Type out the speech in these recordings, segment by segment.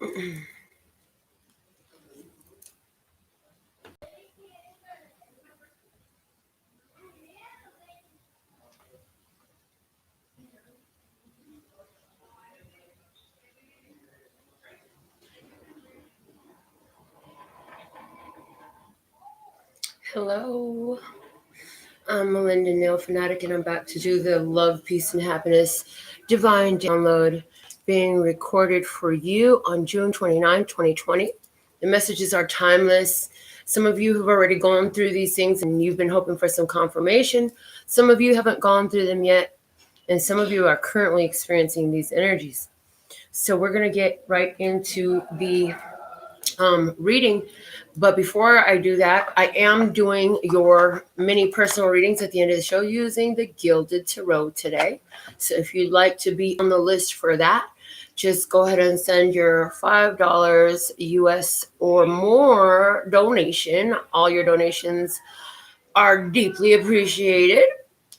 Hello, I'm Melinda NailFanatic, and I'm back to do the Love, Peace, and Happiness Divine Download being recorded for you on June 29, 2020. The messages are timeless. Some of you have already gone through these things and you've been hoping for some confirmation. Some of you haven't gone through them yet, and some of you are currently experiencing these energies. So we're going to get right into the reading. But before I do that, I am doing your mini personal readings at the end of the show using the Gilded Tarot today. So if you'd like to be on the list for that, just go ahead and send your $5 US or more donation. All your donations are deeply appreciated.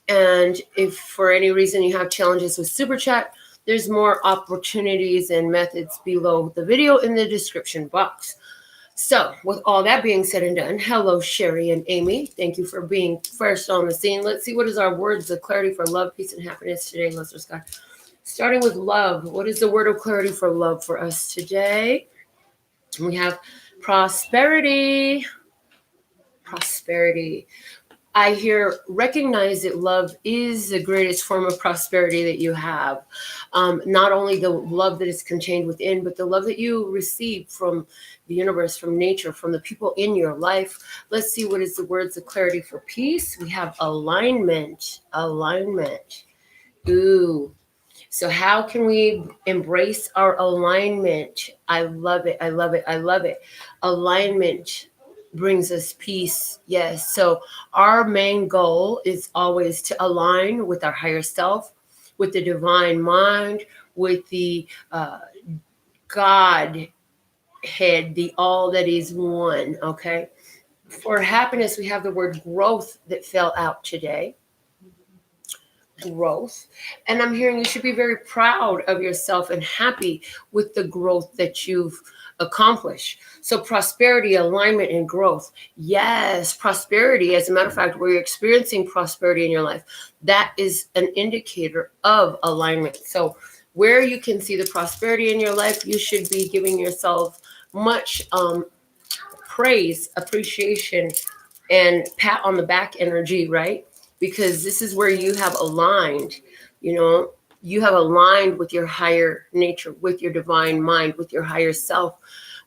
And if for any reason you have challenges with Super Chat, there's more opportunities and methods below the video in the description box. So with all that being said and done, hello, Sherry and Amy. Thank you for being first on the scene. Let's see what is our words of clarity for love, peace, and happiness today, Lesser Sky. Starting with love, what is the word of clarity for love for us today? We have prosperity. Prosperity. I hear recognize that love is the greatest form of prosperity that you have. Not only the love that is contained within, but the love that you receive from the universe, from nature, from the people in your life. Let's see what is the words of clarity for peace. We have alignment. Alignment. Ooh. So how can we embrace our alignment? I love it. I love it. I love it. Alignment brings us peace. Yes. So our main goal is always to align with our higher self, with the divine mind, with the God head, the all that is one. Okay. For happiness, we have the word growth that fell out today. Growth. And I'm hearing you should be very proud of yourself and happy with the growth that you've accomplished. So prosperity, alignment, and growth. Yes, prosperity. As a matter of fact, where you're experiencing prosperity in your life, that is an indicator of alignment. So where you can see the prosperity in your life, you should be giving yourself much praise, appreciation, and pat on the back energy, right? Because this is where you have aligned, you have aligned with your higher nature, with your divine mind, with your higher self,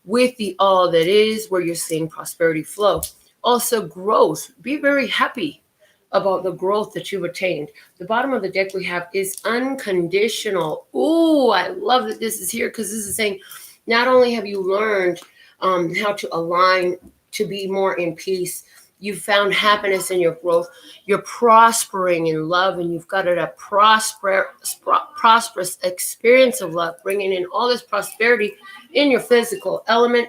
with the all that is, where you're seeing prosperity flow. Also growth. Be very happy about the growth that you've attained. The bottom of the deck we have is unconditional. Ooh, I love that this is here, because this is saying not only have you learned how to align to be more in peace, you've found happiness in your growth. You're prospering in love, and you've got a prosperous experience of love, bringing in all this prosperity in your physical element.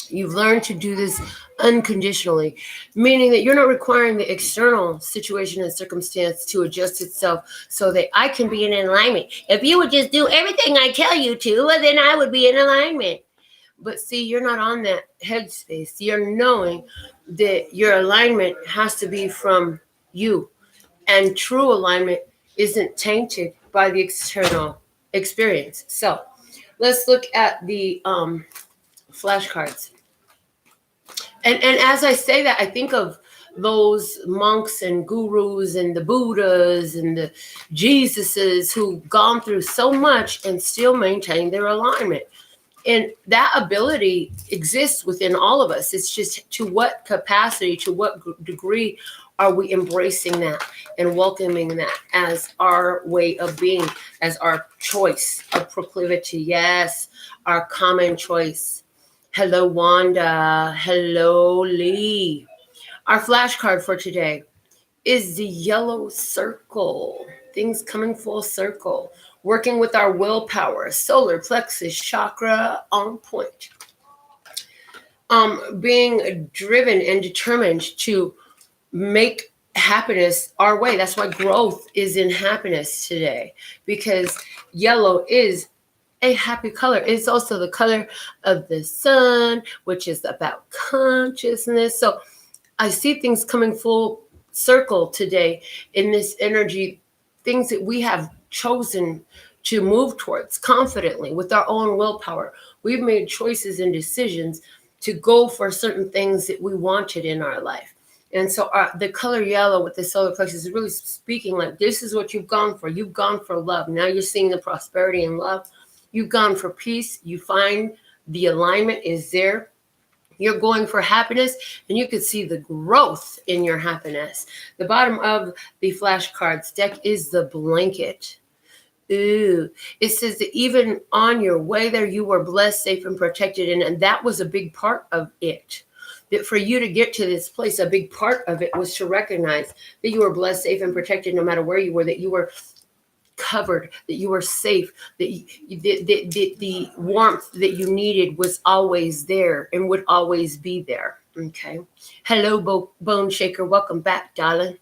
You've learned to do this unconditionally, meaning that you're not requiring the external situation and circumstance to adjust itself so that I can be in alignment. If you would just do everything I tell you to, well, then I would be in alignment. But see, you're not on that headspace. You're knowing that your alignment has to be from you. And true alignment isn't tainted by the external experience. So let's look at the flashcards. And as I say that, I think of those monks and gurus and the Buddhas and the Jesuses who've gone through so much and still maintain their alignment. And that ability exists within all of us. It's just to what capacity, to what degree are we embracing that and welcoming that as our way of being, as our choice of proclivity. Yes, our common choice. Hello, Wanda. Hello, Lee. Our flashcard for today is the yellow circle. Things coming full circle. Working with our willpower, solar plexus chakra on point. Being driven and determined to make happiness our way. That's why growth is in happiness today, because yellow is a happy color. It's also the color of the sun, which is about consciousness. So I see things coming full circle today in this energy, things that we have chosen to move towards confidently with our own willpower. We've made choices and decisions to go for certain things that we wanted in our life. And so the color yellow with the solar plexus is really speaking like this is what you've gone for. You've gone for love. Now you're seeing the prosperity and love. You've gone for peace. You find the alignment is there. You're going for happiness, and you can see the growth in your happiness. The bottom of the flashcards deck is the blanket. Ooh, it says that even on your way there, you were blessed, safe, and protected. And that was a big part of it. That for you to get to this place, a big part of it was to recognize that you were blessed, safe, and protected no matter where you were, that you were covered, that you were safe, that the warmth that you needed was always there and would always be there. Okay. Hello, boneshaker. Welcome back, darling.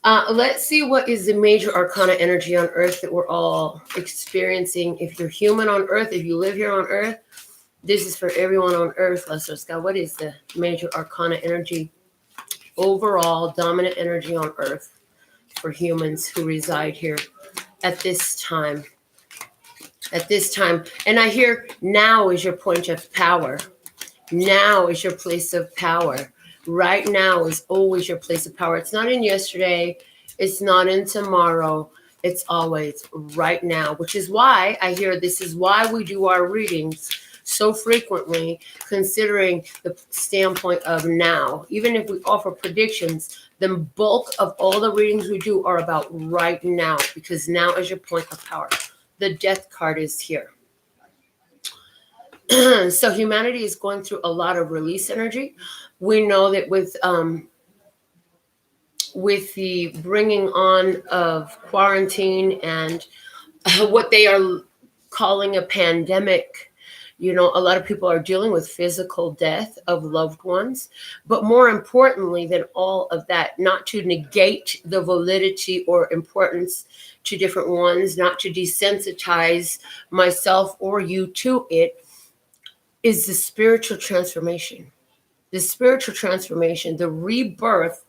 Let's see what is the major arcana energy on Earth that we're all experiencing. If you're human on Earth, if you live here on Earth, this is for everyone on Earth. Lesser Sky, what is the major arcana energy? Overall dominant energy on Earth for humans who reside here at this time. At this time. And I hear now is your point of power. Now is your place of power. Right now is always your place of power. It's not in yesterday. It's not in tomorrow. It's always right now, which is why I hear this is why we do our readings so frequently, considering the standpoint of now. Even if we offer predictions, the bulk of all the readings we do are about right now, because now is your point of power. The death card is here. So humanity is going through a lot of release energy. We know that with the bringing on of quarantine and what they are calling a pandemic, you know, a lot of people are dealing with physical death of loved ones. But more importantly than all of that, not to negate the validity or importance to different ones, not to desensitize myself or you to it, is the spiritual transformation. The spiritual transformation, the rebirth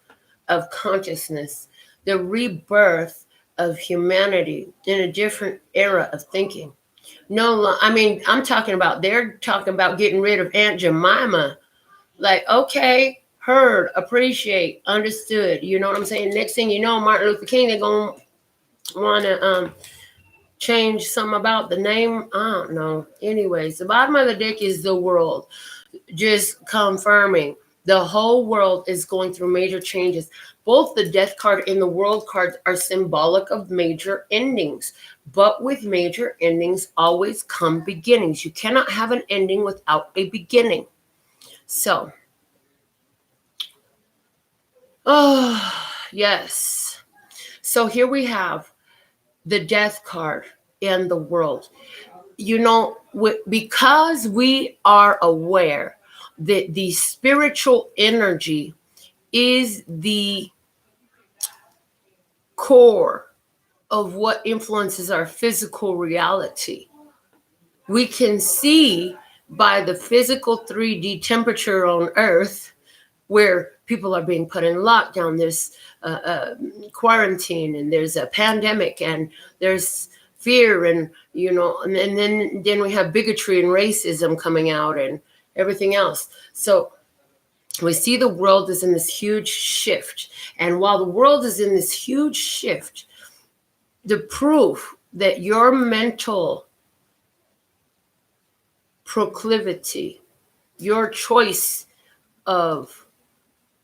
of consciousness, the rebirth of humanity in a different era of thinking. No, I mean, they're talking about getting rid of Aunt Jemima. Like, okay, heard, appreciate, understood. You know what I'm saying? Next thing you know, Martin Luther King, they're going to want to change something about the name. I don't know. Anyways, the bottom of the deck is the world. Just confirming the whole world is going through major changes. Both the death card and the world cards are symbolic of major endings. But with major endings always come beginnings. You cannot have an ending without a beginning. So, oh, yes. So here we have the death card and the world. You know, because we are aware that the spiritual energy is the core of what influences our physical reality. We can see by the physical 3D temperature on Earth where people are being put in lockdown. There's quarantine, and there's a pandemic, and there's fear, and you know, and then we have bigotry and racism coming out and everything else. So we see the world is in this huge shift. And while the world is in this huge shift, the proof that your mental proclivity, your choice of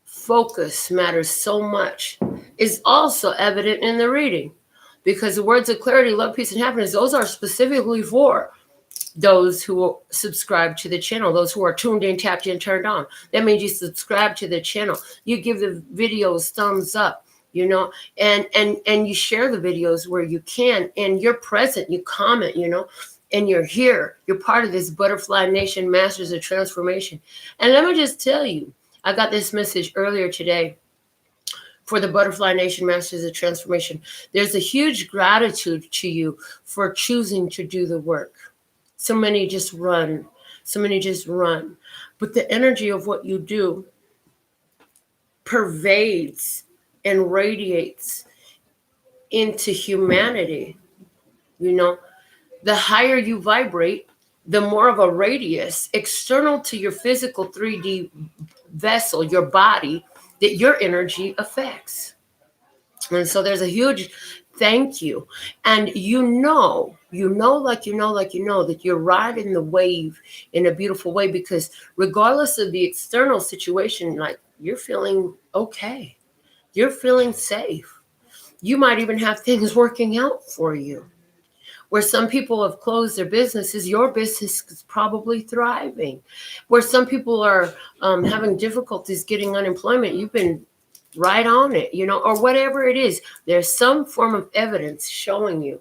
focus matters so much is also evident in the reading. Because the words of clarity, love, peace, and happiness, those are specifically for those who subscribe to the channel, those who are tuned in, tapped in, turned on. That means you subscribe to the channel. You give the videos thumbs up, you know, and you share the videos where you can, and you're present, you comment, you know, and you're here. You're part of this Butterfly Nation Masters of Transformation. And let me just tell you, I got this message earlier today for the Butterfly Nation Masters of Transformation. There's a huge gratitude to you for choosing to do the work. So many just run. So many just run. But the energy of what you do pervades and radiates into humanity. You know, the higher you vibrate, the more of a radius external to your physical 3D vessel, your body, that your energy affects. And so there's a huge thank you. And that you're riding the wave in a beautiful way, because regardless of the external situation, like, you're feeling okay. You're feeling safe. You might even have things working out for you. Where some people have closed their businesses, your business is probably thriving. Where some people are having difficulties getting unemployment, you've been right on it, or whatever it is. There's some form of evidence showing you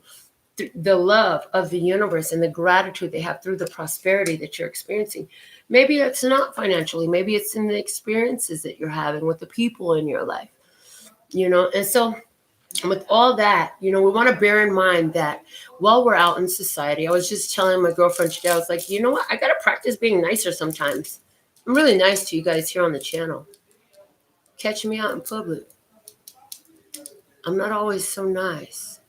the love of the universe and the gratitude they have through the prosperity that you're experiencing. Maybe it's not financially, maybe it's in the experiences that you're having with the people in your life, and so with all that, we want to bear in mind that while we're out in society, I was just telling my girlfriend today, I was like, you know what? I got to practice being nicer sometimes. I'm really nice to you guys here on the channel. Catch me out in public. I'm not always so nice.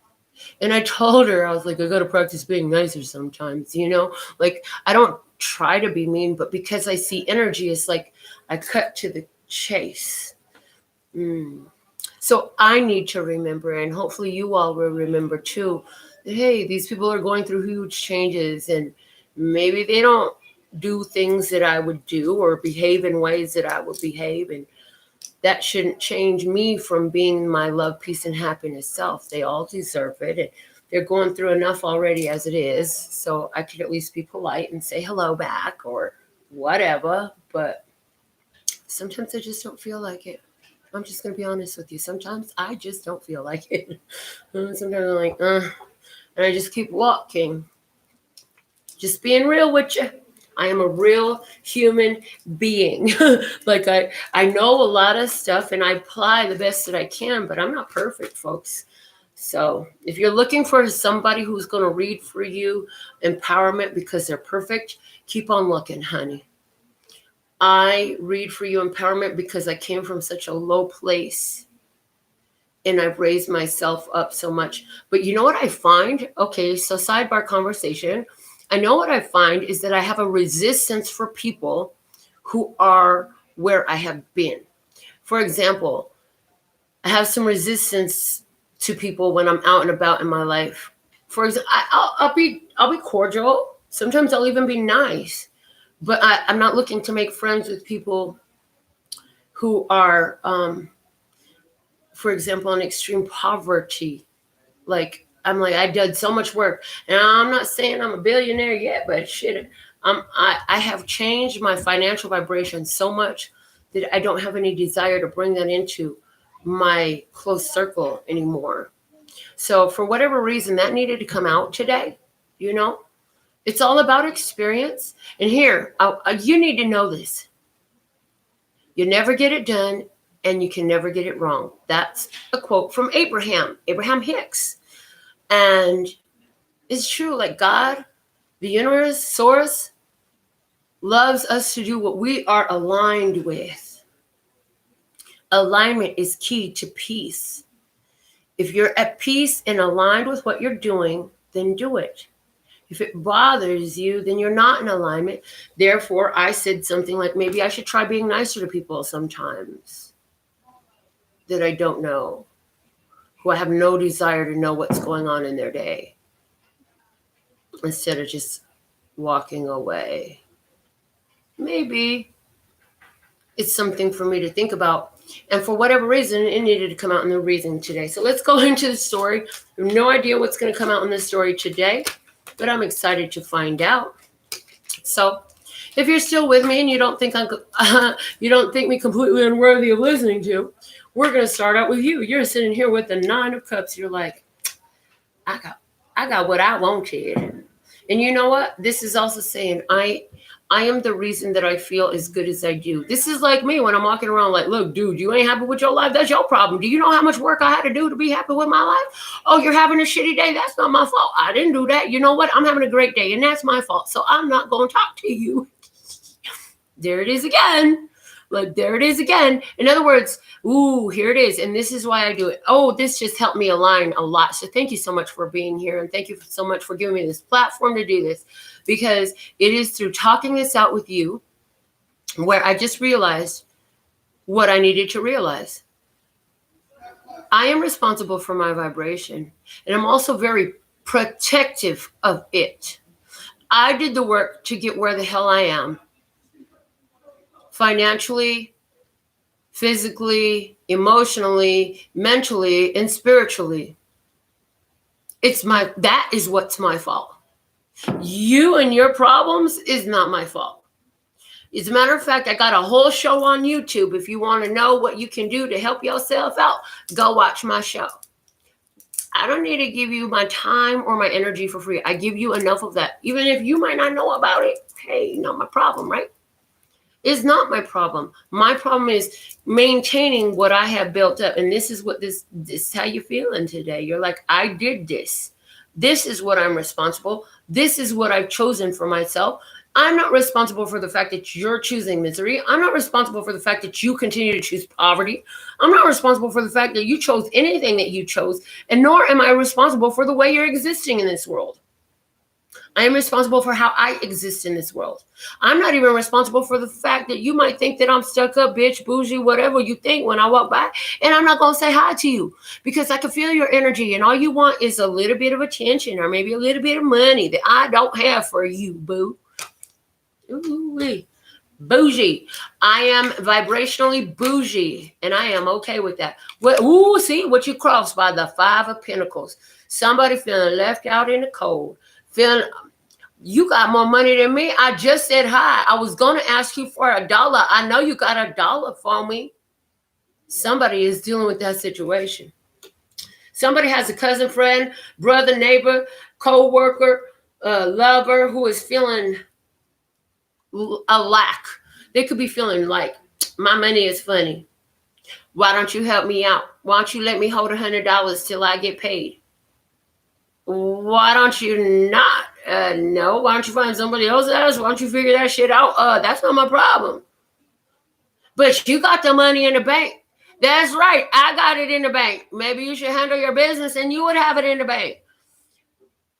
And I told her, I was like, I got to practice being nicer sometimes, like, I don't try to be mean, but because I see energy, it's like I cut to the chase. So I need to remember, and hopefully you all will remember too, that, hey, these people are going through huge changes, and maybe they don't do things that I would do or behave in ways that I would behave. And that shouldn't change me from being my love, peace, and happiness self. They all deserve it. And they're going through enough already as it is. So I could at least be polite and say hello back or whatever. But sometimes I just don't feel like it. I'm just going to be honest with you. Sometimes I just don't feel like it. Sometimes I'm like, and I just keep walking. Just being real with you. I am a real human being. Like, I know a lot of stuff and I apply the best that I can, but I'm not perfect, folks. So if you're looking for somebody who's going to read for you empowerment because they're perfect, keep on looking, honey. I read for you empowerment because I came from such a low place and I've raised myself up so much. But you know what I find? Okay, so sidebar conversation. I know what I find is that I have a resistance for people who are where I have been. For example, I have some resistance to people when I'm out and about in my life. For example, I'll be cordial. Sometimes I'll even be nice. But I'm not looking to make friends with people who are, for example, in extreme poverty. Like, I did so much work. And I'm not saying I'm a billionaire yet, but shit, I have changed my financial vibration so much that I don't have any desire to bring that into my close circle anymore. So for whatever reason, that needed to come out today, It's all about experience. And here, you need to know this. You never get it done, and you can never get it wrong. That's a quote from Abraham Hicks. And it's true, like God, the universe, source, loves us to do what we are aligned with. Alignment is key to peace. If you're at peace and aligned with what you're doing, then do it. If it bothers you, then you're not in alignment. Therefore, I said something like, maybe I should try being nicer to people sometimes that I don't know, who I have no desire to know what's going on in their day, instead of just walking away. Maybe it's something for me to think about. And for whatever reason, it needed to come out in the reading today. So let's go into the story. I have no idea what's going to come out in this story today, but I'm excited to find out. So if you're still with me and you don't think you don't think me completely unworthy of listening to, we're going to start out with you. You're sitting here with the 9 of Cups. You're like, I got what I wanted. And you know what? This is also saying I I am the reason that I feel as good as I do. This is like me when I'm walking around like, look, dude, you ain't happy with your life. That's your problem. Do you know how much work I had to do to be happy with my life? Oh, you're having a shitty day. That's not my fault. I didn't do that. You know what? I'm having a great day, and that's my fault. So I'm not going to talk to you. There it is again. Like, there it is again. In other words, ooh, here it is. And this is why I do it. Oh, this just helped me align a lot. So thank you so much for being here. And thank you so much for giving me this platform to do this, because it is through talking this out with you where I just realized what I needed to realize. I am responsible for my vibration, and I'm also very protective of it. I did the work to get where the hell I am. Financially, physically, emotionally, mentally, and spiritually. That is what's my fault. You and your problems is not my fault. As a matter of fact, I got a whole show on YouTube. If you want to know what you can do to help yourself out, go watch my show. I don't need to give you my time or my energy for free. I give you enough of that. Even if you might not know about it, hey, not my problem, right? It's not my problem. My problem is maintaining what I have built up. And this is what this is how you're feeling today. You're like, I did this. This is what I'm responsible. This is what I've chosen for myself. I'm not responsible for the fact that you're choosing misery. I'm not responsible for the fact that you continue to choose poverty. I'm not responsible for the fact that you chose anything that you chose. And nor am I responsible for the way you're existing in this world. I am responsible for how I exist in this world. I'm not even responsible for the fact that you might think that I'm stuck up, bitch, bougie, whatever you think when I walk by. And I'm not going to say hi to you because I can feel your energy. And all you want is a little bit of attention or maybe a little bit of money that I don't have for you, boo. Ooh-wee. Bougie. I am vibrationally bougie, and I am okay with that. Ooh, see what you crossed by the 5 of Pentacles. Somebody feeling left out in the cold. Feeling you got more money than me. I just said hi. I was going to ask you for $1. I know you got $1 for me. Somebody is dealing with that situation. Somebody has a cousin, friend, brother, neighbor, co-worker, lover who is feeling a lack. They could be feeling like, my money is funny. Why don't you help me out? Why don't you let me hold $100 till I get paid? Why don't you not? No. Why don't you find somebody else's? Why don't you figure that shit out? That's not my problem. But you got the money in the bank. That's right. I got it in the bank. Maybe you should handle your business and you would have it in the bank.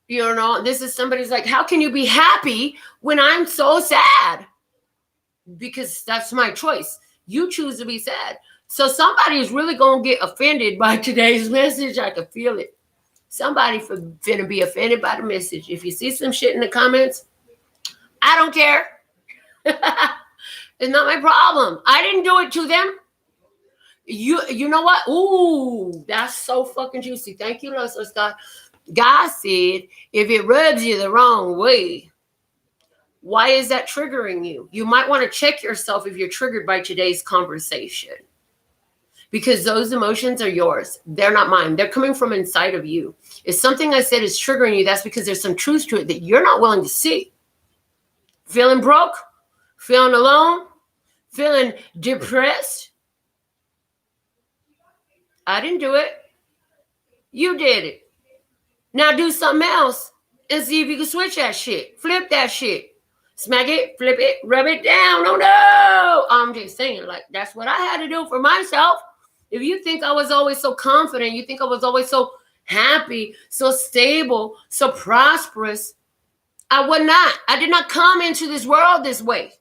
You know, this is somebody's like, how can you be happy when I'm so sad? Because that's my choice. You choose to be sad. So somebody is really going to get offended by today's message. I can feel it. Somebody finna be offended by the message. If you see some shit in the comments, I don't care. It's not my problem. I didn't do it to them. You know what? Ooh, that's so fucking juicy. Thank you, Leslie Scott. God said, if it rubs you the wrong way, why is that triggering you? You might want to check yourself if you're triggered by today's conversation. Because those emotions are yours. They're not mine. They're coming from inside of you. If something I said is triggering you, that's because there's some truth to it that you're not willing to see. Feeling broke? Feeling alone? Feeling depressed? I didn't do it. You did it. Now do something else and see if you can switch that shit. Flip that shit. Smack it, flip it, rub it down. Oh no. I'm just saying, like, that's what I had to do for myself. If you think I was always so confident, you think I was always so happy, so stable, so prosperous, I would not. I did not come into this world this way.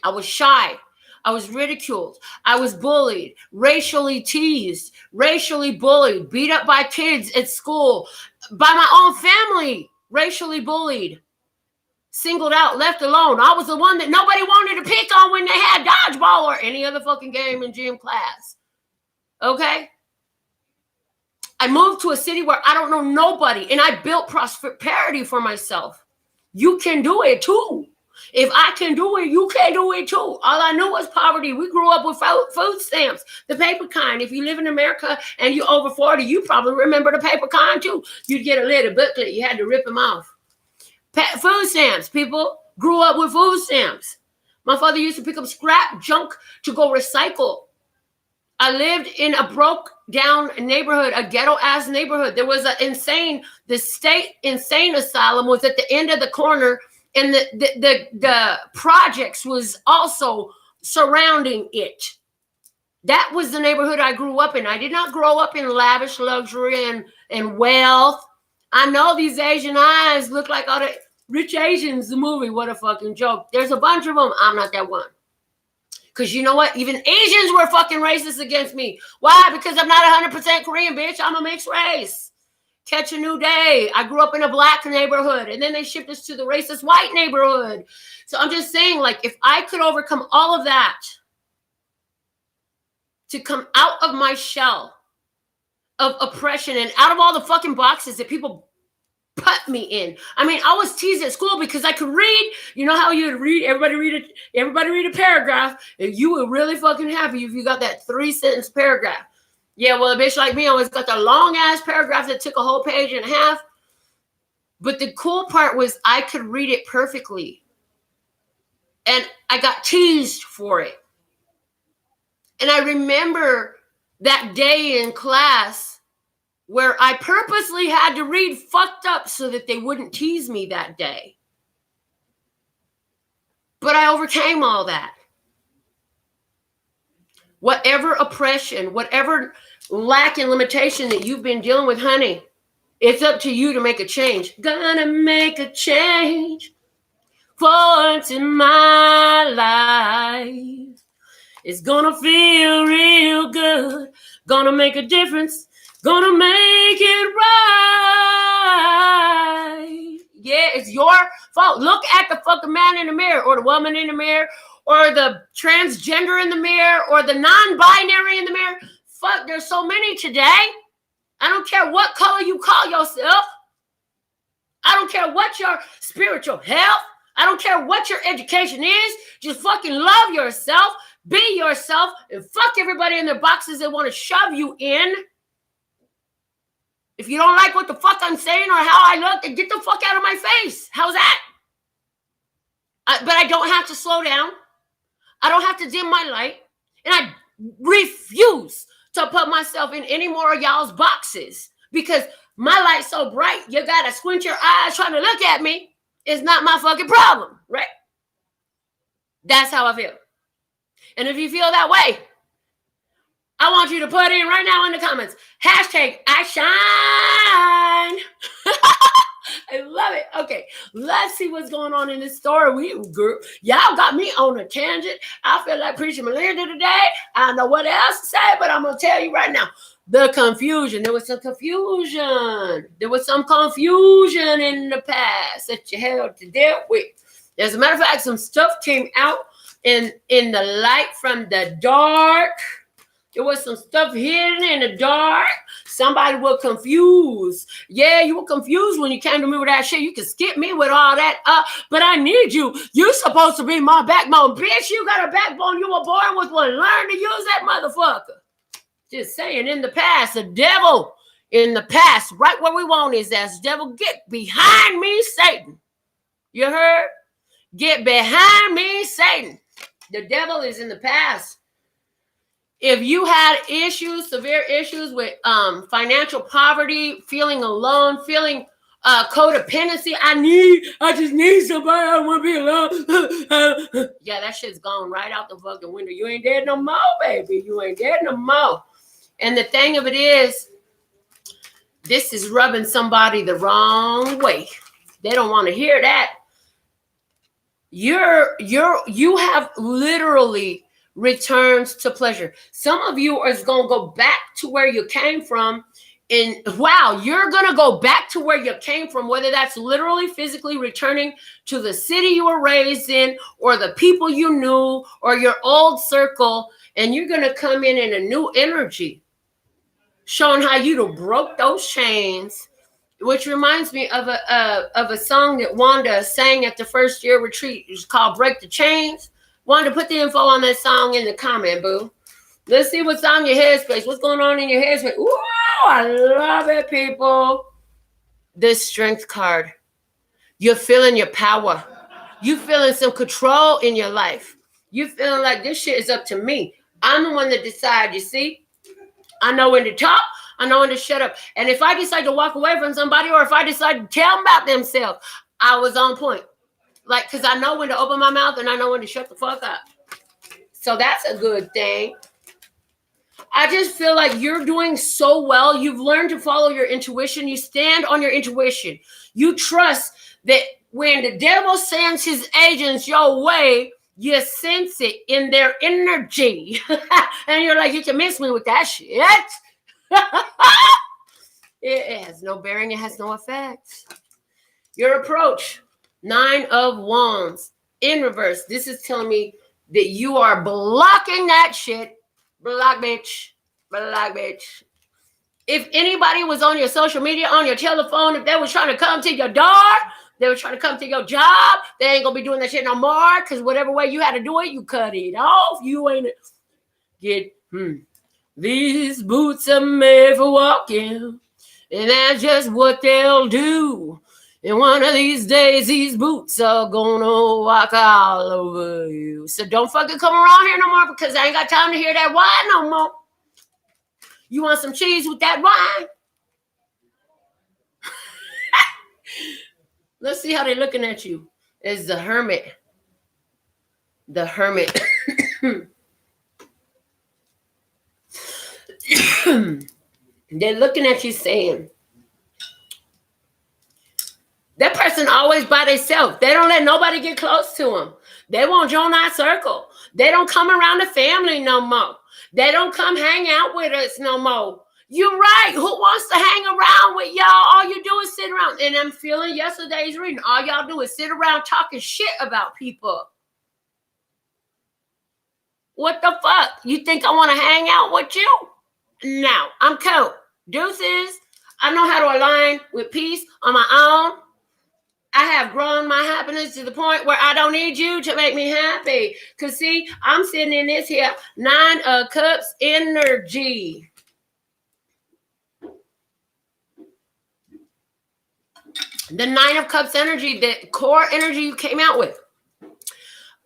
I was shy. I was ridiculed. I was bullied, racially teased, racially bullied, beat up by kids at school, by my own family, racially bullied, singled out, left alone. I was the one that nobody wanted to pick on when they had dodgeball or any other fucking game in gym class. Okay? I moved to a city where I don't know nobody, and I built prosperity for myself. You can do it too. If I can do it, you can do it too. All I knew was poverty. We grew up with food stamps, the paper kind. If you live in America and you're over 40, you probably remember the paper kind too. You'd get a little booklet. You had to rip them off. Food stamps, people. grew up with food stamps. My father used to pick up scrap junk to go recycle. I lived in a broke down neighborhood, a ghetto ass neighborhood. There was the state insane asylum was at the end of the corner, and the projects was also surrounding it. That was the neighborhood I grew up in. I did not grow up in lavish luxury and wealth. I know these Asian eyes look like all the Rich Asians, the movie. What a fucking joke. There's a bunch of them. I'm not that one. Because you know what? Even Asians were fucking racist against me. Why? Because I'm not 100% Korean, bitch. I'm a mixed race. Catch a new day. I grew up in a black neighborhood, and then they shipped us to the racist white neighborhood. So I'm just saying, like, if I could overcome all of that to come out of my shell of oppression and out of all the fucking boxes that people put me in. I mean, I was teased at school because I could read. You know how you read, everybody read a paragraph, and you were really fucking happy if you got that 3-sentence paragraph. Yeah, well, a bitch like me always got the long ass paragraph that took a whole page and a half. But the cool part was I could read it perfectly. And I got teased for it. And I remember that day in class where I purposely had to read fucked up so that they wouldn't tease me that day. But I overcame all that. Whatever oppression, whatever lack and limitation that you've been dealing with, honey, it's up to you to make a change. Gonna make a change for once in my life. It's gonna feel real good. Gonna make a difference. Gonna make it right. Yeah, it's your fault. Look at the fucking man in the mirror, or the woman in the mirror, or the transgender in the mirror, or the non-binary in the mirror. Fuck, there's so many today. I don't care what color you call yourself. I don't care what your spiritual health. I don't care what your education is. Just fucking love yourself. Be yourself. And fuck everybody in their boxes that want to shove you in. If you don't like what the fuck I'm saying or how I look, then get the fuck out of my face. How's that? But I don't have to slow down. I don't have to dim my light. And I refuse to put myself in any more of y'all's boxes. Because my light's so bright, you gotta squint your eyes trying to look at me. It's not my fucking problem, right? That's how I feel. And if you feel that way, I want you to put in right now in the comments, hashtag I shine. I love it. Okay, let's see what's going on in this story. Y'all got me on a tangent. I feel like preaching Melinda today. I don't know what else to say, but I'm going to tell you right now. The confusion. There was some confusion. There was some confusion in the past that you had to deal with. As a matter of fact, some stuff came out in the light from the dark. There was some stuff hidden in the dark. Somebody was confused. Yeah, you were confused when you came to me with that shit. You can skip me with all that. But I need you. You're supposed to be my backbone. Bitch, you got a backbone. You were born with one. Learn to use that motherfucker. Just saying, in the past, the devil in the past, right where we want is that devil, get behind me, Satan. You heard? Get behind me, Satan. The devil is in the past. If you had issues, severe issues with financial poverty, feeling alone, feeling codependency, I just need somebody. I don't want to be alone. Yeah, that shit's gone right out the fucking window. You ain't dead no more, baby. You ain't dead no more. And the thing of it is, this is rubbing somebody the wrong way. They don't want to hear that. You have literally returns to pleasure. Some of you are going to go back to where you came from. And wow, you're going to go back to where you came from, whether that's literally physically returning to the city you were raised in, or the people you knew, or your old circle. And you're going to come in a new energy, showing how you broke those chains, which reminds me of a song that Wanda sang at the first year retreat. It's called Break the Chains. Wanda, put the info on that song in the comment, boo. Let's see what's on your headspace. What's going on in your headspace? Ooh, I love it, people. This strength card. You're feeling your power. You feeling some control in your life. You feeling like this shit is up to me. I'm the one that decides, you see? I know when to talk. I know when to shut up. And if I decide to walk away from somebody, or if I decide to tell them about themselves, I was on point. Like, because I know when to open my mouth and I know when to shut the fuck up. So that's a good thing. I just feel like you're doing so well. You've learned to follow your intuition. You stand on your intuition. You trust that when the devil sends his agents your way, you sense it in their energy. And you're like, you can miss me with that shit. It has no bearing. It has no effect. Your approach, 9 of Wands in reverse. This is telling me that you are blocking that shit. Block, bitch. Block, bitch. If anybody was on your social media, on your telephone, if they was trying to come to your door, they were trying to come to your job, they ain't gonna be doing that shit no more, because whatever way you had to do it, you cut it off. You ain't get, these boots are made for walking, and that's just what they'll do. And one of these days, these boots are gonna walk all over you. So don't fucking come around here no more, because I ain't got time to hear that wine no more. You want some cheese with that wine? Let's see how they're looking at you. It's the Hermit. The Hermit. They're looking at you saying, that person always by themselves. They don't let nobody get close to them. They won't join our circle. They don't come around the family no more. They don't come hang out with us no more. You're right. Who wants to hang around with y'all? All you do is sit around. And I'm feeling yesterday's reading. All y'all do is sit around talking shit about people. What the fuck? You think I want to hang out with you? No, I'm cool. Deuces. I know how to align with peace on my own. I have grown my happiness to the point where I don't need you to make me happy. Because, see, I'm sitting in this here 9 of Cups energy. The 9 of Cups energy, the core energy you came out with.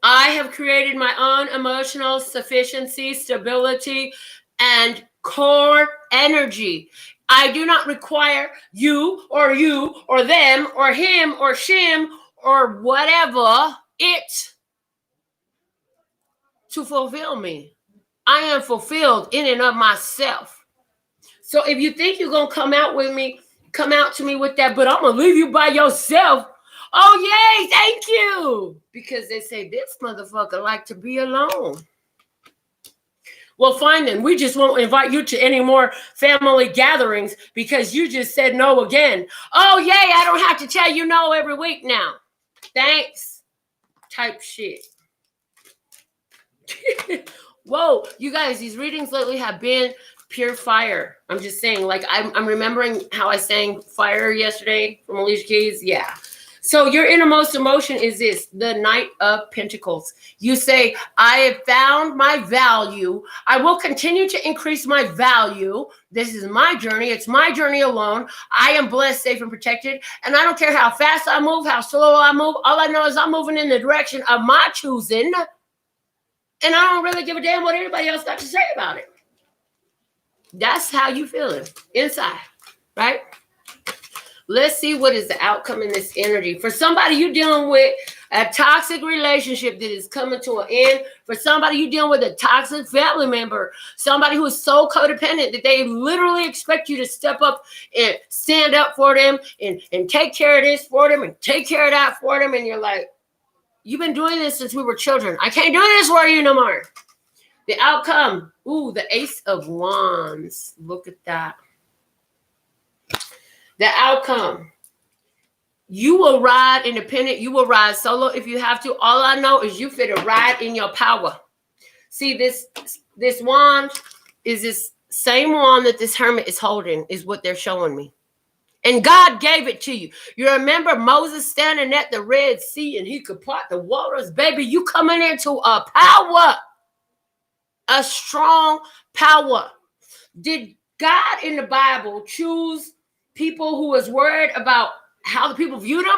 I have created my own emotional sufficiency, stability, and core energy. I do not require you or them or him or shim or whatever it to fulfill me. I am fulfilled in and of myself. So if you think you're going to come out with me, come out to me with that, but I'm going to leave you by yourself. Oh, yay, thank you. Because they say this motherfucker like to be alone. Well, fine then. We just won't invite you to any more family gatherings because you just said no again. Oh, yay, I don't have to tell you no every week now. Thanks. Type shit. Whoa, you guys, these readings lately have been pure fire. I'm just saying, like, I'm remembering how I sang Fire yesterday from Alicia Keys. Yeah. So your innermost emotion is this, the Knight of Pentacles. You say, I have found my value. I will continue to increase my value. This is my journey. It's my journey alone. I am blessed, safe, and protected. And I don't care how fast I move, how slow I move. All I know is I'm moving in the direction of my choosing. And I don't really give a damn what anybody else got to say about it. That's how you feeling inside, right? Let's see what is the outcome in this energy. For somebody you dealing with a toxic relationship that is coming to an end. For somebody you dealing with a toxic family member. Somebody who is so codependent that they literally expect you to step up and stand up for them and take care of this for them and take care of that for them. And you're like, you've been doing this since we were children. I can't do this for you no more. The outcome. Ooh, the Ace of Wands. Look at that. The outcome. You will ride independent. You will ride solo if you have to. All I know is you fit to ride in your power. See, this wand is this same wand that this hermit is holding is what they're showing me. And God gave it to you. You remember Moses standing at the Red Sea and he could part the waters. Baby, you coming into a power. A strong power. Did God in the Bible choose people who was worried about how the people viewed them?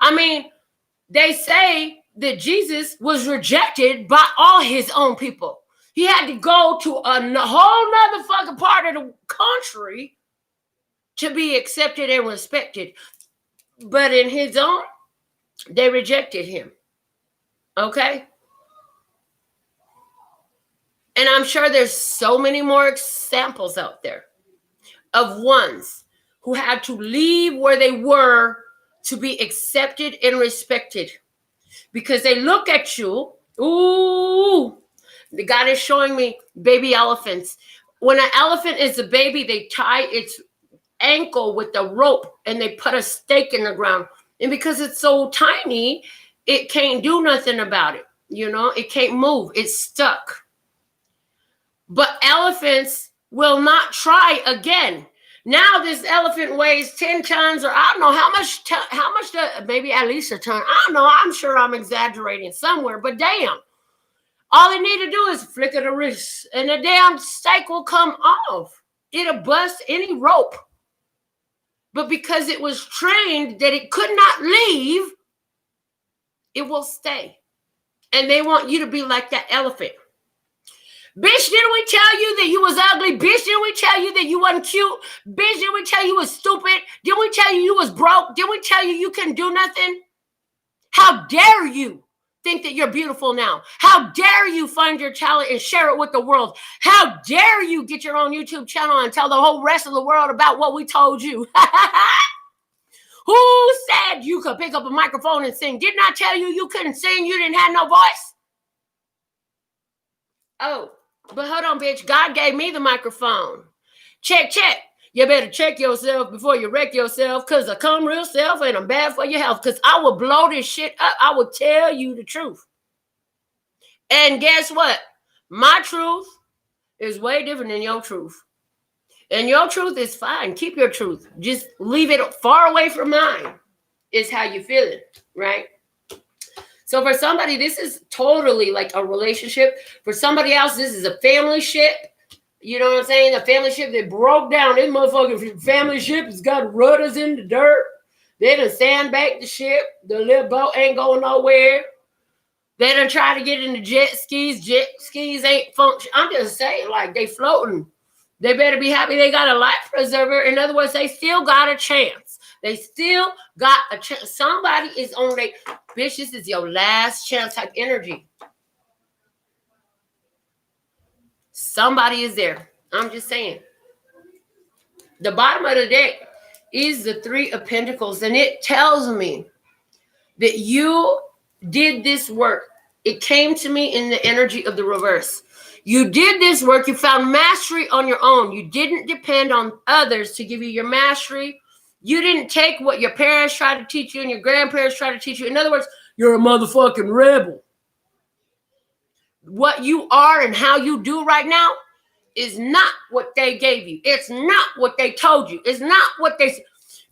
I mean, they say that Jesus was rejected by all his own people. He had to go to a whole nother fucking part of the country to be accepted and respected. But in his own, they rejected him. Okay? And I'm sure there's so many more examples out there of ones who had to leave where they were to be accepted and respected. Because they look at you. Ooh, the God is showing me baby elephants. When an elephant is a baby, they tie its ankle with a rope and they put a stake in the ground. And because it's so tiny, it can't do nothing about it. You know, it can't move. It's stuck. But elephants will not try again. Now this elephant weighs 10 tons, or I don't know how much, maybe at least a ton. I don't know. I'm sure I'm exaggerating somewhere, but damn. All they need to do is flick of the wrist and the damn stake will come off. It'll bust any rope. But because it was trained that it could not leave, it will stay. And they want you to be like that elephant. Bitch, didn't we tell you that you was ugly? Bitch, didn't we tell you that you wasn't cute? Bitch, didn't we tell you was stupid? Didn't we tell you you was broke? Didn't we tell you you couldn't do nothing? How dare you think that you're beautiful now? How dare you find your talent and share it with the world? How dare you get your own YouTube channel and tell the whole rest of the world about what we told you? Who said you could pick up a microphone and sing? Didn't I tell you you couldn't sing? You didn't have no voice? Oh. But hold on, bitch. God gave me the microphone. Check. You better check yourself before you wreck yourself, because I come real self and I'm bad for your health, because I will blow this shit up. I will tell you the truth. And guess what? My truth is way different than your truth. And your truth is fine. Keep your truth. Just leave it far away from mine is how you feel it, right? So for somebody, this is totally like a relationship. For somebody else, this is a family ship. You know what I'm saying? A family ship that broke down. This motherfucking family ship has got rudders in the dirt. They done sandbagged the ship. The little boat ain't going nowhere. They done try to get into jet skis. Jet skis ain't function. I'm just saying, like, they floating. They better be happy they got a life preserver. In other words, they still got a chance. They still got a chance. Somebody is on their, bitch, this is your last chance type energy. Somebody is there. I'm just saying. The bottom of the deck is the Three of Pentacles. And it tells me that you did this work. It came to me in the energy of the reverse. You did this work. You found mastery on your own. You didn't depend on others to give you your mastery. You didn't take what your parents tried to teach you and your grandparents tried to teach you. In other words, you're a motherfucking rebel. What you are and how you do right now is not what they gave you. It's not what they told you. It's not what they said.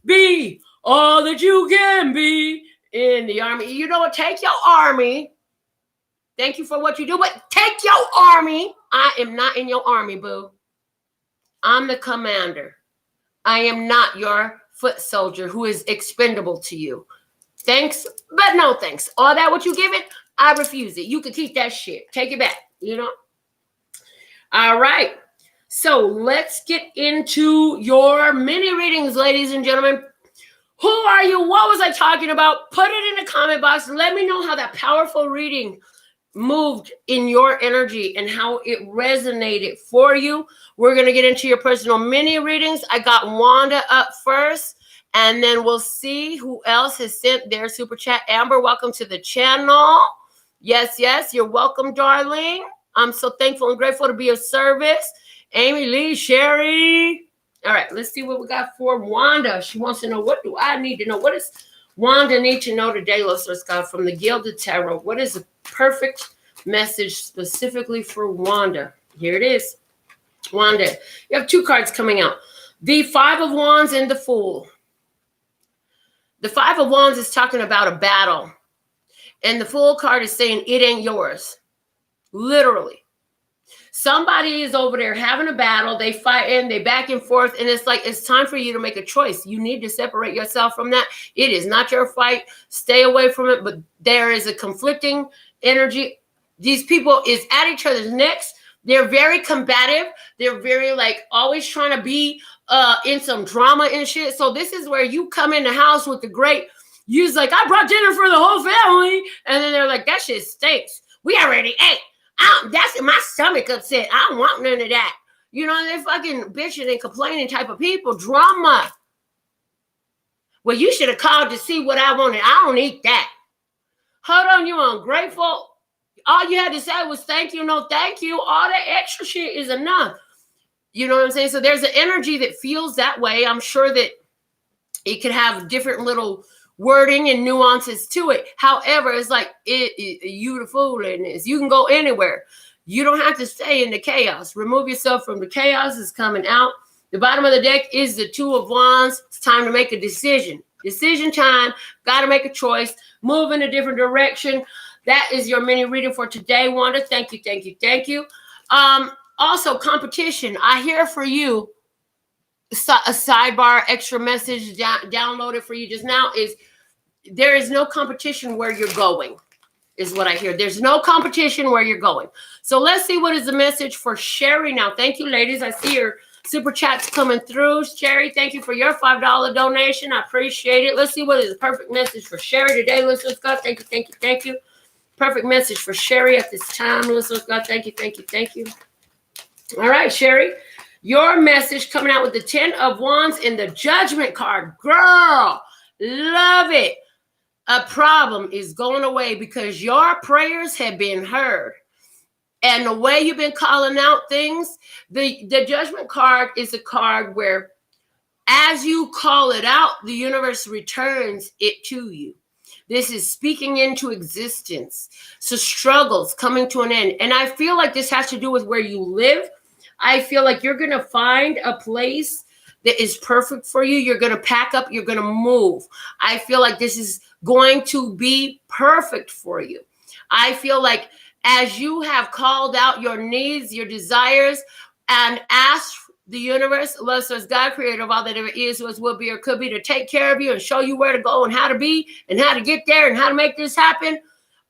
Be all that you can be in the army. You know what? Take your army. Thank you for what you do, but take your army. I am not in your army, boo. I'm the commander. I am not your foot soldier who is expendable to you. Thanks, but no thanks. All that what you give it, I refuse it. You can keep that shit. Take it back, you know? All right. So let's get into your mini readings, ladies and gentlemen. Who are you? What was I talking about? Put it in the comment box. Let me know how that powerful reading moved in your energy and how it resonated for you. We're going to get into your personal mini readings. I got Wanda up first, and then we'll see who else has sent their super chat. Amber, welcome to the channel. Yes, you're welcome, darling. I'm so thankful and grateful to be of service. Amy Lee, Sherry. All right, let's see what we got for Wanda. She wants to know, what do I need to know? What does Wanda need to know today, Listeners God, from the Gilded Tarot? What is the perfect message specifically for Wanda? Here it is. Wanda, you have two cards coming out. The Five of Wands and the Fool. The Five of Wands is talking about a battle. And the Fool card is saying it ain't yours. Literally. Somebody is over there having a battle. They fight and they back and forth. And it's like, it's time for you to make a choice. You need to separate yourself from that. It is not your fight. Stay away from it. But there is a conflicting energy. These people is at each other's necks. They're very combative. They're very like always trying to be in some drama and shit. So this is where you come in the house with the great, you's like, I brought dinner for the whole family. And then they're like, that shit stinks. We already ate. That's my stomach upset. I don't want none of that. You know, they're fucking bitching and complaining type of people. Drama. Well, you should have called to see what I wanted. I don't eat that. Hold on, you ungrateful. All you had to say was thank you, no thank you. All that extra shit is enough. You know what I'm saying? So there's an energy that feels that way. I'm sure that it could have different little wording and nuances to it. However, it's like you the fool in this. You can go anywhere. You don't have to stay in the chaos. Remove yourself from the chaos. Is coming out. The bottom of the deck is the Two of Wands. It's time to make a decision. Decision time. Got to make a choice. Move in a different direction. That is your mini reading for today, Wanda. Thank you, thank you, thank you. Also, competition. I hear for you. A sidebar extra message downloaded for you just now is there is no competition where you're going is what I hear. There's no competition where you're going. So let's see what is the message for Sherry now. Thank you, ladies. I see your super chats coming through. Sherry, thank you for your $5 donation. I appreciate it. Let's see what is the perfect message for Sherry today. Let's go. Thank you, thank you, thank you. Perfect message for Sherry at this time. Let's go. Thank you, thank you, thank you. All right, Sherry. Your message coming out with the 10 of Wands and the Judgment card. Girl, love it. A problem is going away because your prayers have been heard. And the way you've been calling out things, the Judgment card is a card where as you call it out, the universe returns it to you. This is speaking into existence. So struggles coming to an end. And I feel like this has to do with where you live. I feel like you're going to find a place that is perfect for you. You're going to pack up. You're going to move. I feel like this is going to be perfect for you. I feel like as you have called out your needs, your desires, and asked the universe, love, source, God, creator of all that ever is, was, will be, or could be, to take care of you and show you where to go and how to be and how to get there and how to make this happen.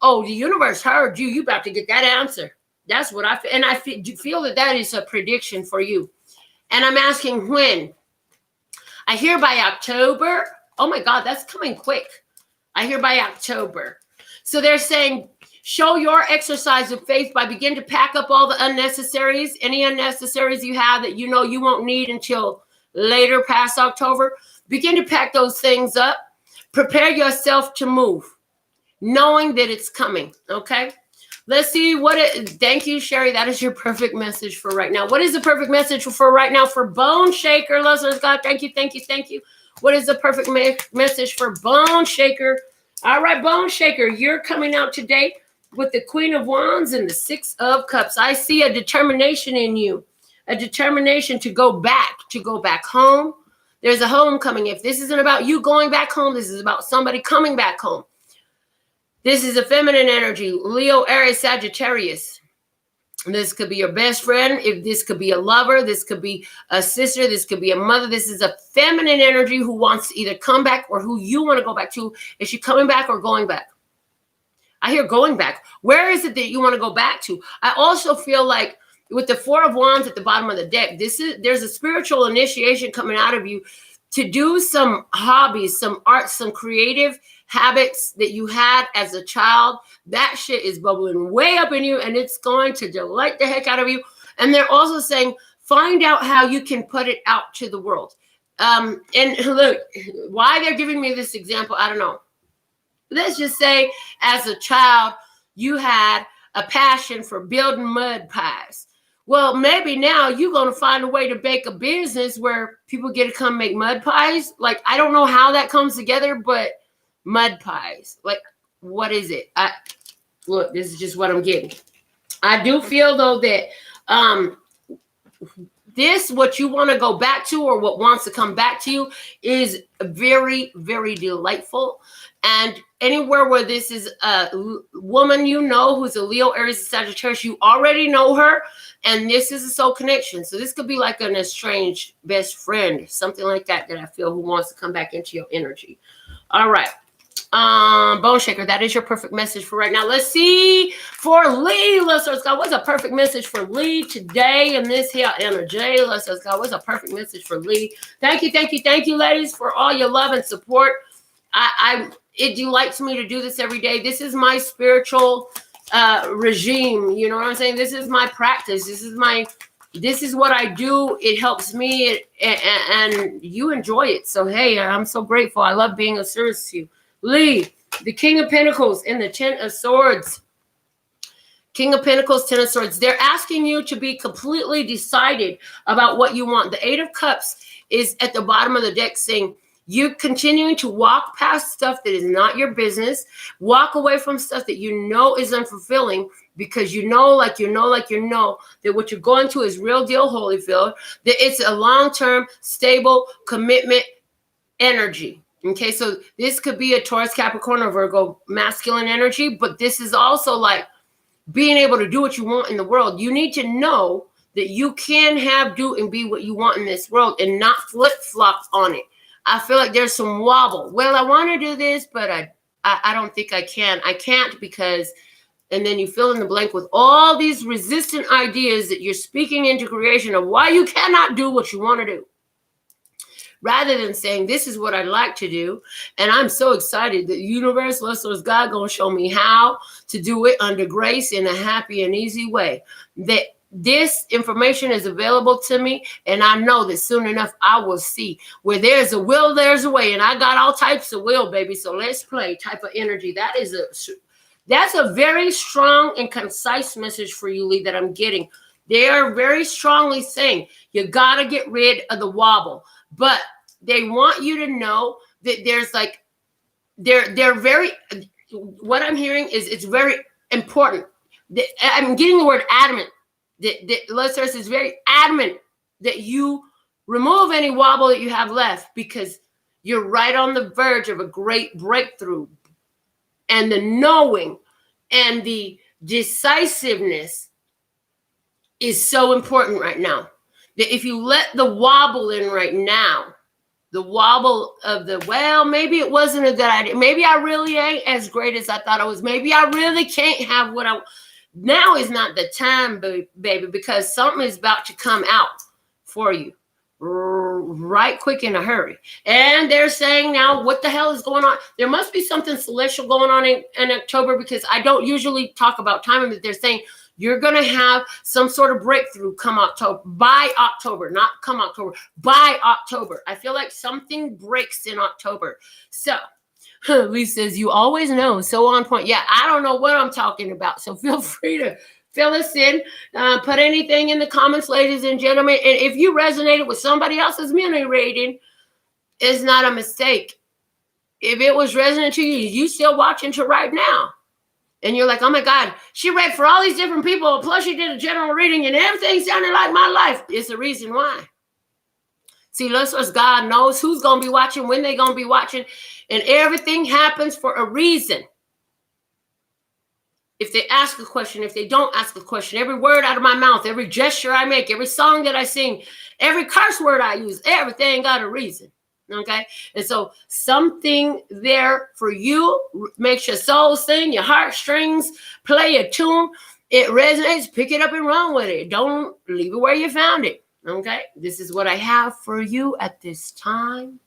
Oh, the universe heard you. You about to get that answer. That's what I feel. And I feel that that is a prediction for you. And I'm asking when. I hear by October. Oh my God, that's coming quick. I hear by October. So they're saying, show your exercise of faith by begin to pack up all the unnecessaries, any unnecessaries you have that you know you won't need until later past October. Begin to pack those things up. Prepare yourself to move, knowing that it's coming, okay? Let's see what it, thank you, Sherry. That is your perfect message for right now. What is the perfect message for right now for Boneshaker? Listeners, God, thank you, thank you, thank you. What is the perfect message for Boneshaker? All right, Boneshaker, you're coming out today with the Queen of Wands and the Six of Cups. I see a determination in you, a determination to go back home. There's a homecoming. If this isn't about you going back home, this is about somebody coming back home. This is a feminine energy, Leo, Aries, Sagittarius. This could be your best friend. If this could be a lover, this could be a sister, this could be a mother. This is a feminine energy who wants to either come back or who you want to go back to. Is she coming back or going back? I hear going back. Where is it that you want to go back to? I also feel like with the Four of Wands at the bottom of the deck, there's a spiritual initiation coming out of you to do some hobbies, some art, some creative habits that you had as a child. That shit is bubbling way up in you and it's going to delight the heck out of you. And they're also saying, find out how you can put it out to the world. And look, why they're giving me this example, I don't know. Let's just say as a child, you had a passion for building mud pies. Well, maybe now you're going to find a way to bake a business where people get to come make mud pies. Like, I don't know how that comes together, but mud pies. Like, what is it? Look, this is just what I'm getting. I do feel, though, that this, what you want to go back to or what wants to come back to you, is very, very delightful. And anywhere where this is a woman you know who's a Leo, Aries, Sagittarius, you already know her, and this is a soul connection. So this could be like an estranged best friend, something like that I feel who wants to come back into your energy. All right. Boneshaker, that is your perfect message for right now. Let's see for Lee. Let's go. What's a perfect message for Lee today in this here energy? Let's go. What's a perfect message for Lee? Thank you, ladies, for all your love and support. It delights me to do this every day. This is my spiritual regime. You know what I'm saying? This is my practice. This is what I do. It helps me, and you enjoy it. So hey, I'm so grateful. I love being of service to you. Lee, the King of Pentacles and the Ten of Swords. King of Pentacles, Ten of Swords. They're asking you to be completely decided about what you want. The Eight of Cups is at the bottom of the deck saying, you're continuing to walk past stuff that is not your business. Walk away from stuff that you know is unfulfilling, because you know that what you're going to is real deal, Holyfield, that it's a long-term, stable commitment energy. Okay, so this could be a Taurus, Capricorn, or Virgo masculine energy, but this is also like being able to do what you want in the world. You need to know that you can have, do, and be what you want in this world and not flip-flop on it. I feel like there's some wobble. Well, I want to do this, but I don't think I can. I can't because, and then you fill in the blank with all these resistant ideas that you're speaking into creation of why you cannot do what you want to do. Rather than saying, this is what I'd like to do, and I'm so excited that the universe, Luster's God, going to show me how to do it under grace in a happy and easy way. That this information is available to me, and I know that soon enough I will see. Where there's a will, there's a way, and I got all types of will, baby. So let's play type of energy. That's a very strong and concise message for you, Lee, that I'm getting. They are very strongly saying you got to get rid of the wobble, but they want you to know that there's like they're very. What I'm hearing is it's very important. I'm getting the word adamant. That Luster's is very adamant that you remove any wobble that you have left, because you're right on the verge of a great breakthrough. And the knowing and the decisiveness is so important right now. That if you let the wobble in right now, the wobble of the, well, maybe it wasn't a good idea. Maybe I really ain't as great as I thought I was. Maybe I really can't have what I. Now is not the time, baby, because something is about to come out for you right quick in a hurry. And they're saying now, what the hell is going on? There must be something celestial going on in October, because I don't usually talk about timing, but they're saying you're going to have some sort of breakthrough come October, by October, not come October, by October. I feel like something breaks in October. So Lee says, you always know. So on point. Yeah, I don't know what I'm talking about. So feel free to fill us in. Put anything in the comments, ladies and gentlemen. And if you resonated with somebody else's mini rating, it's not a mistake. If it was resonant to you, you still watching to right now. And you're like, oh my God, she read for all these different people. Plus she did a general reading and everything sounded like my life. It's the reason why. See, Luster's God knows who's going to be watching, when they're going to be watching. And everything happens for a reason. If they ask a question, if they don't ask a question, every word out of my mouth, every gesture I make, every song that I sing, every curse word I use, everything got a reason. Okay? And so something there for you makes your soul sing, your heartstrings play a tune. It resonates. Pick it up and run with it. Don't leave it where you found it. Okay? This is what I have for you at this time.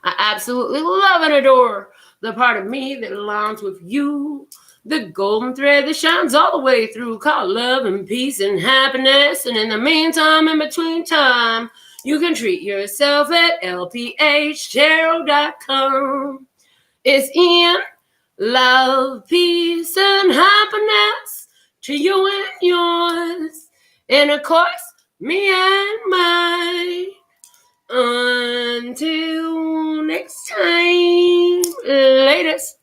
I absolutely love and adore the part of me that aligns with you. The golden thread that shines all the way through, called love and peace and happiness. And in the meantime, in between time, you can treat yourself at lphtarot.com. It's in love, peace, and happiness to you and yours. And of course, me and mine. Until next time, latest.